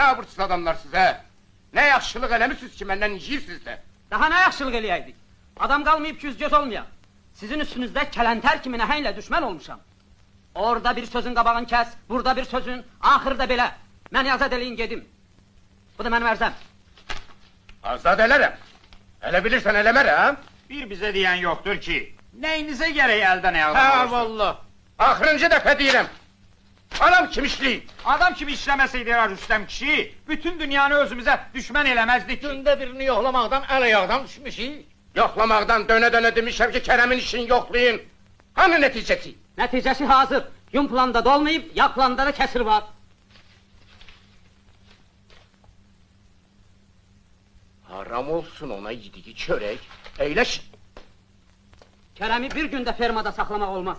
Abırsız adamlar size. Ne yaxşılıq eləmişsiniz ki, məndən inciyirsiniz də. Daha ne yaxşılıq eləyəydik? Adam qalmayıb ki, yüz göz olmayan. Sizin üstünüzdə kələnter kimi nəhənglə düşmən olmuşam. Orada bir sözün qabağını kes, burada bir sözün, ahırda belə. Məni azad eləyin gedim. Bu da mənim ərzəm. Azad elərəm. Elə bilirsən eləmərəm. Bir bize diyen yoktur ki, neyinize gerek elden ayağdan Hə, olursun? vallah. Axırıncı dəfə deyirəm. Anam kim işləyib? Adam kimi işlemeseydi ya Rüstem kişi, bütün dünyanı özümüze düşman elemezdik. Gündə birini yoxlamaqdan əl ayaqdan düşmüşük. Yoxlamaqdan dönə-dönə demişəm ki, Kərəmin işini yoxlayın. Hanı nəticəsi? Nəticəsi hazır. Yun planda dolmayıb, ya planda da kəsir var. Haram olsun ona yediği çörək. Əyləşin. Kerem'i bir günde fermada saklamak olmaz.